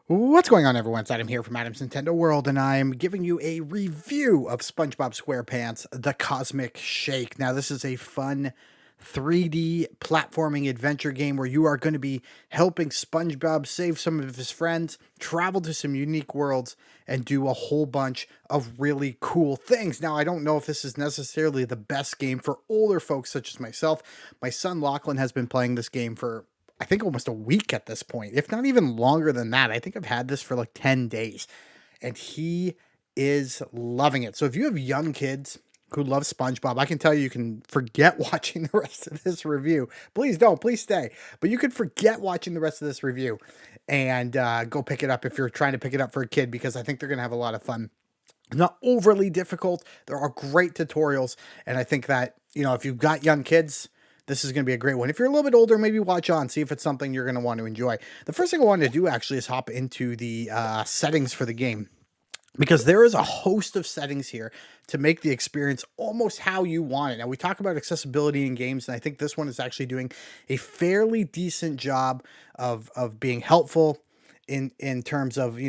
What's going on, everyone? It's Adam here from Adam's Nintendo World, and I'm giving you a review of SpongeBob SquarePants: The Cosmic Shake. Now, this is a fun 3D platforming adventure game where you are going to be helping SpongeBob save some of his friends, travel to some unique worlds, and do a whole bunch of really cool things. Now, I don't know if this is necessarily the best game for older folks such as myself. My son Lachlan has been playing this game for I think almost a week at this point, if not even longer than that. I think I've had this for like 10 days and he is loving it. So if you have young kids who love SpongeBob, I can tell you can forget watching the rest of this review. Please don't, please stay. But you could forget watching the rest of this review and go pick it up if you're trying to pick it up for a kid, because I think they're going to have a lot of fun. It's not overly difficult. There are great tutorials. And I think that, if you've got young kids, this is going to be a great one. If you're a little bit older, maybe watch on, see if it's something you're going to want to enjoy. The first thing I wanted to do actually is hop into the settings for the game, because there is a host of settings here to make the experience almost how you want it. Now, we talk about accessibility in games, and I think this one is actually doing a fairly decent job of being helpful in terms of,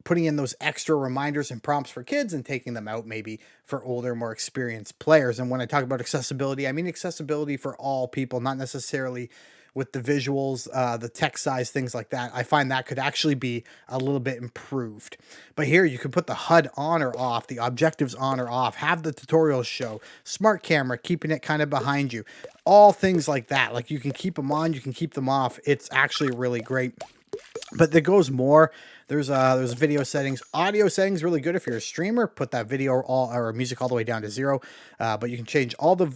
putting in those extra reminders and prompts for kids and taking them out maybe for older, more experienced players. And when I talk about accessibility, I mean accessibility for all people, not necessarily with the visuals, the text size, things like that. I find that could actually be a little bit improved. But here you can put the HUD on or off, the objectives on or off, have the tutorials show, smart camera, keeping it kind of behind you, all things like that. Like, you can keep them on, you can keep them off. It's actually really great. But there goes more. There's video settings, audio settings, really good if you're a streamer. Put that video or music all the way down to 0. But you can change all the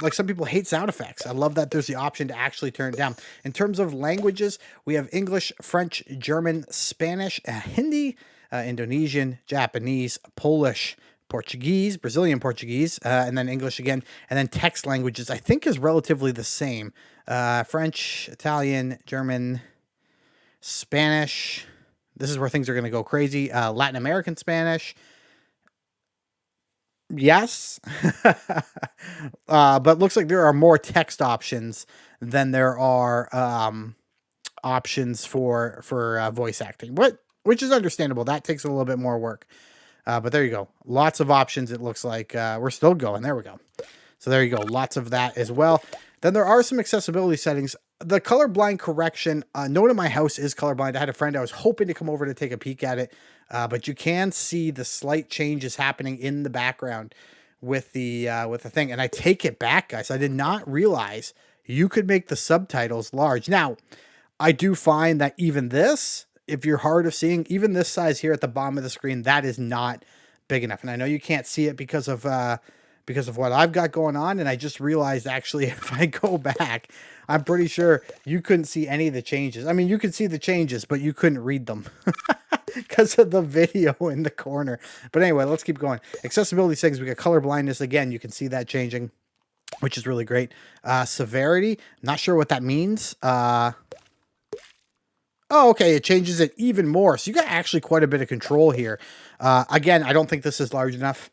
like, some people hate sound effects. I love that there's the option to actually turn it down. In terms of languages, we have English, French, German, Spanish, Hindi, Indonesian, Japanese, Polish, Portuguese, Brazilian Portuguese, and then English again. And then text languages, I think, is relatively the same. French, Italian, German, Spanish. This is where things are going to go crazy. Latin American Spanish. Yes. But looks like there are more text options than there are options for voice acting, which is understandable. That takes a little bit more work. But there you go. Lots of options. It looks like we're still going. There we go. So there you go. Lots of that as well. Then there are some accessibility settings. The colorblind correction, no one in my house is colorblind. I had a friend, I was hoping to come over to take a peek at it, but you can see the slight changes happening in the background with the thing. And I take it back, guys. I did not realize you could make the subtitles large. Now, I do find that even this, if you're hard of seeing, even this size here at the bottom of the screen, that is not big enough. And I know you can't see it because of what I've got going on. And I just realized, actually, if I go back, I'm pretty sure you couldn't see any of the changes. I mean, you could see the changes, but you couldn't read them because of the video in the corner. But anyway, let's keep going. Accessibility settings, we got color blindness. Again, you can see that changing, which is really great. Severity, not sure what that means. Oh, okay, it changes it even more. So you got actually quite a bit of control here. Again, I don't think this is large enough.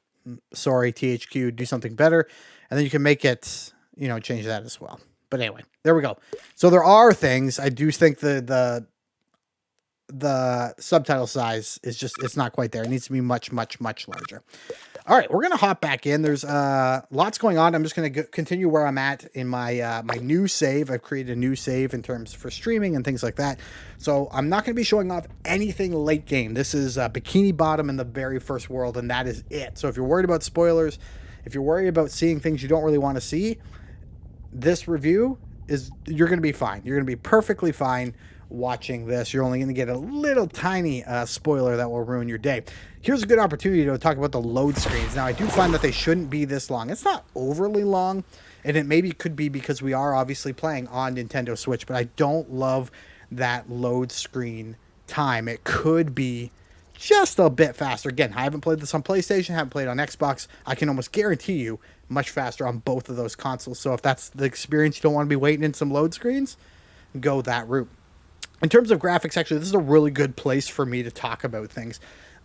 Sorry, THQ, do something better. And then you can make it, change that as well. But anyway, there we go. So there are things. I do think the subtitle size is just, it's not quite there. It needs to be much, much, much larger. All right, we're going to hop back in. There's lots going on. I'm just going to continue where I'm at in my my new save. I've created a new save in terms for streaming and things like that. So I'm not going to be showing off anything late game. This is Bikini Bottom in the very first world, and that is it. So if you're worried about spoilers, if you're worried about seeing things you don't really want to see, this review you're going to be fine. You're going to be perfectly fine watching this. You're only going to get a little tiny spoiler that will ruin your day. Here's a good opportunity to talk about the load screens. Now, I do find that they shouldn't be this long. It's not overly long, and it maybe could be because we are obviously playing on Nintendo Switch, but I don't love that load screen time. It could be just a bit faster. Again, I haven't played this on PlayStation, haven't played on Xbox. I can almost guarantee you much faster on both of those consoles. So if that's the experience, you don't want to be waiting in some load screens, go that route. In terms of graphics, actually, this is a really good place for me to talk about things.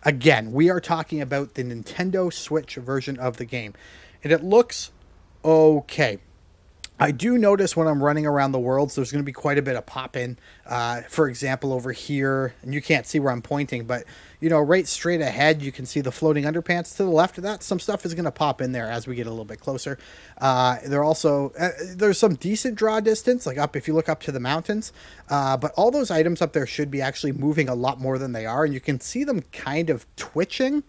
Again, we are talking about the Nintendo Switch version of the game, and it looks okay. I do notice when I'm running around the worlds, there's going to be quite a bit of pop-in. For example, over here, and you can't see where I'm pointing, but, you know, right straight ahead, you can see the floating underpants to the left of that. Some stuff is going to pop in there as we get a little bit closer. There's some decent draw distance, like up if you look up to the mountains. But all those items up there should be actually moving a lot more than they are, and you can see them kind of twitching.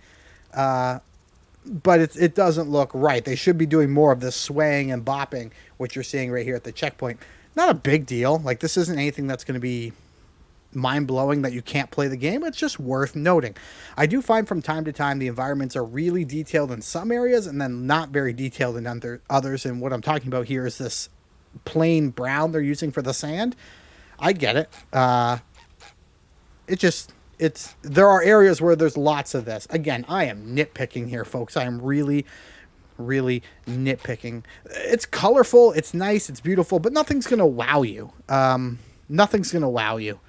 But it doesn't look right. They should be doing more of this swaying and bopping, which you're seeing right here at the checkpoint. Not a big deal. Like, this isn't anything that's going to be mind-blowing that you can't play the game. It's just worth noting. I do find from time to time the environments are really detailed in some areas and then not very detailed in others. And what I'm talking about here is this plain brown they're using for the sand. I get it. There are areas where there's lots of this. Again, I am nitpicking here, folks. I am really, really nitpicking. It's colorful, it's nice, it's beautiful, but nothing's gonna wow you. Nothing's gonna wow you.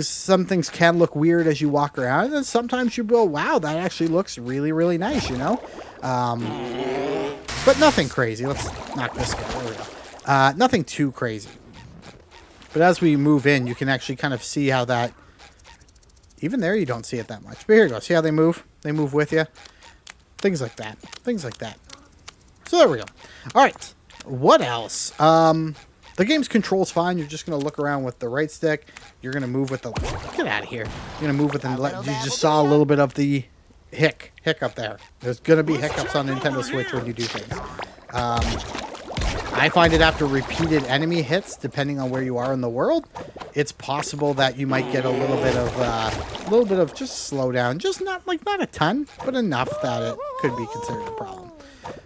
Some things can look weird as you walk around, and sometimes you go, wow, that actually looks really, really nice, you know? But nothing crazy. Let's knock this guy. There we go. Nothing too crazy. But as we move in, you can actually kind of see how that... Even there, you don't see it that much. But here you go. See how they move? They move with you. Things like that. Things like that. So there we go. All right. What else? The game's controls fine. You're just going to look around with the right stick. You're going to move with the... Get out of here. You're going to move with the... You just saw a little bit of the hiccup there. There's going to be hiccups on Nintendo Switch when you do things. I find it after repeated enemy hits, depending on where you are in the world, it's possible that you might get a little bit of just slowdown. Just not a ton, but enough that it could be considered a problem.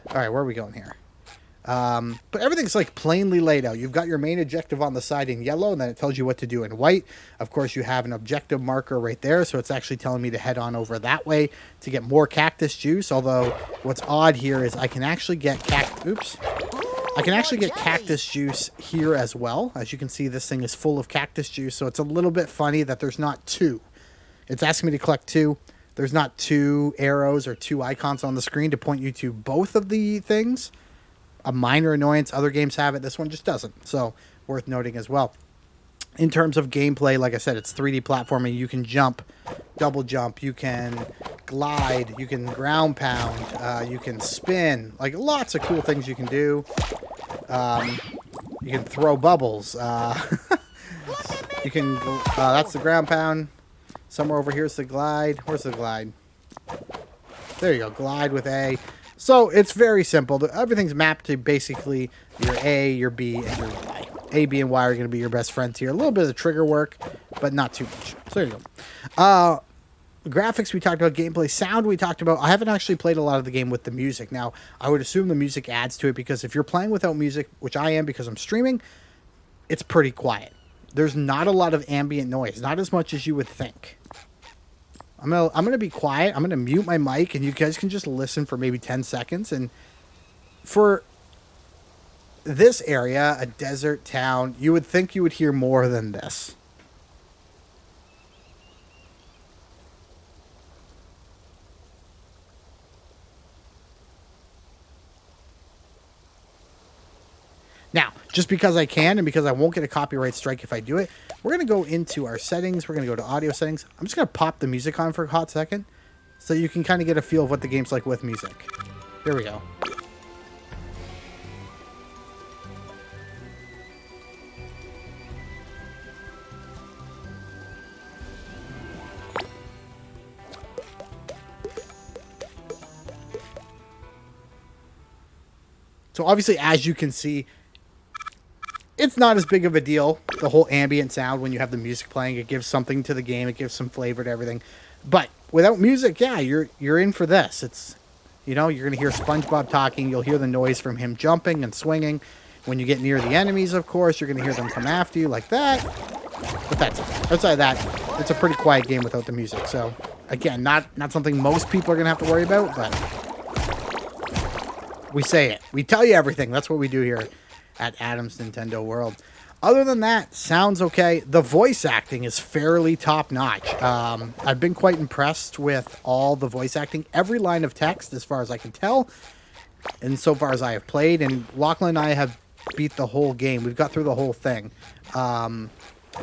All right, where are we going here? But everything's like plainly laid out. You've got your main objective on the side in yellow, and then it tells you what to do in white. Of course, you have an objective marker right there, so it's actually telling me to head on over that way to get more cactus juice. Although, what's odd here is I can actually get cactus juice here as well. As you can see, this thing is full of cactus juice, so it's a little bit funny that there's not two. It's asking me to collect two. There's not two arrows or two icons on the screen to point you to both of the things. A minor annoyance. Other games have it. This one just doesn't. So, worth noting as well. In terms of gameplay, like I said, it's 3D platforming. You can jump, double jump, you can glide, you can ground pound, you can spin. Like, lots of cool things you can do. You can throw bubbles. You can, that's the ground pound. Somewhere over here is the glide. Where's the glide? There you go, glide with A. So, it's very simple. Everything's mapped to basically your A, your B, and your Y. A, B, and Y are going to be your best friends here. A little bit of the trigger work, but not too much. So there you go. Graphics we talked about, gameplay, sound we talked about. I haven't actually played a lot of the game with the music. Now, I would assume the music adds to it because if you're playing without music, which I am because I'm streaming, it's pretty quiet. There's not a lot of ambient noise, not as much as you would think. I'm gonna be quiet. I'm gonna mute my mic, and you guys can just listen for maybe 10 seconds. And for this area, a desert town, you would think you would hear more than this. Now, just because I can and because I won't get a copyright strike if I do it, we're going to go into our settings. We're going to go to audio settings. I'm just going to pop the music on for a hot second so you can kind of get a feel of what the game's like with music. Here we go. So obviously, as you can see, it's not as big of a deal, the whole ambient sound when you have the music playing. It gives something to the game. It gives some flavor to everything. But without music, yeah, you're in for this. It's, you know, you're going to hear SpongeBob talking. You'll hear the noise from him jumping and swinging. When you get near the enemies, of course, you're going to hear them come after you like that. But that's it. Outside of that, it's a pretty quiet game without the music. So, again, not something most people are going to have to worry about, but we say it. We tell you everything. That's what we do here at Adam's Nintendo World. Other than that, sounds okay. The voice acting is fairly top-notch. I've been quite impressed with all the voice acting. Every line of text, as far as I can tell, and so far as I have played. And Lachlan and I have beat the whole game. We've got through the whole thing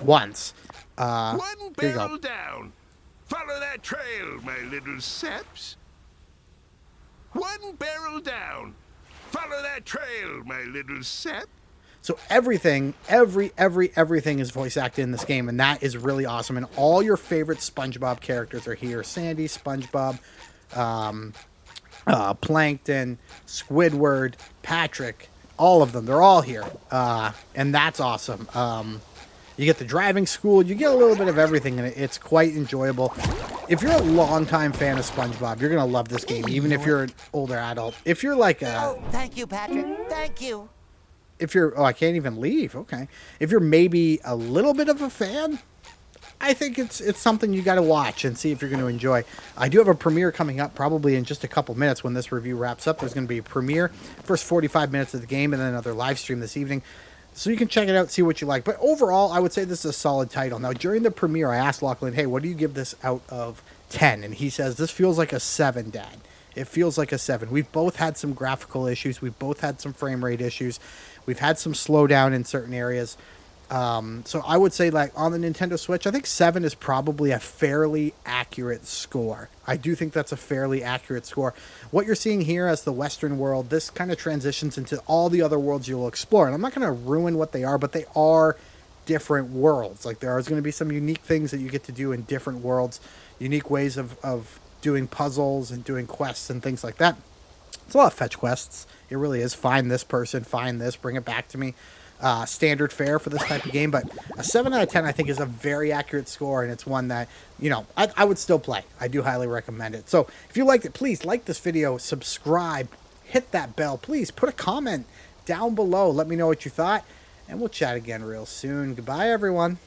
once. One barrel down. Follow that trail, my little seps. One barrel down. Follow that trail, my little sep. So everything is voice acted in this game, and that is really awesome. And all your favorite SpongeBob characters are here. Sandy, SpongeBob, Plankton, Squidward, Patrick, all of them. They're all here. And that's awesome. You get the driving school. You get a little bit of everything in it. It's quite enjoyable. If you're a longtime fan of SpongeBob, you're going to love this game, even if you're an older adult. If you're like a... Oh, thank you, Patrick. Thank you. If you're... Oh, I can't even leave. Okay. If you're maybe a little bit of a fan, I think it's something you got to watch and see if you're going to enjoy. I do have a premiere coming up probably in just a couple minutes when this review wraps up. There's going to be a premiere, first 45 minutes of the game, and then another live stream this evening. So you can check it out, see what you like. But overall, I would say this is a solid title. Now, during the premiere, I asked Lachlan, hey, what do you give this out of 10? And he says, this feels like a 7, Dad. It feels like a 7. We've both had some graphical issues. We've both had some frame rate issues. We've had some slowdown in certain areas. So I would say, like, on the Nintendo Switch, I think 7 is probably a fairly accurate score. I do think that's a fairly accurate score. What you're seeing here as the Western world, this kind of transitions into all the other worlds you'll explore. And I'm not going to ruin what they are, but they are different worlds. Like, there is going to be some unique things that you get to do in different worlds, unique ways of doing puzzles and doing quests and things like that. It's a lot of fetch quests. It really is. Find this person, find this, bring it back to me. Standard fare for this type of game, but a 7 out of 10 I think is a very accurate score, and it's one that, you know, I would still play. I do highly recommend it. So if you liked it, please like this video, subscribe, hit that bell, please put a comment down below, let me know what you thought, and we'll chat again real soon. Goodbye, everyone.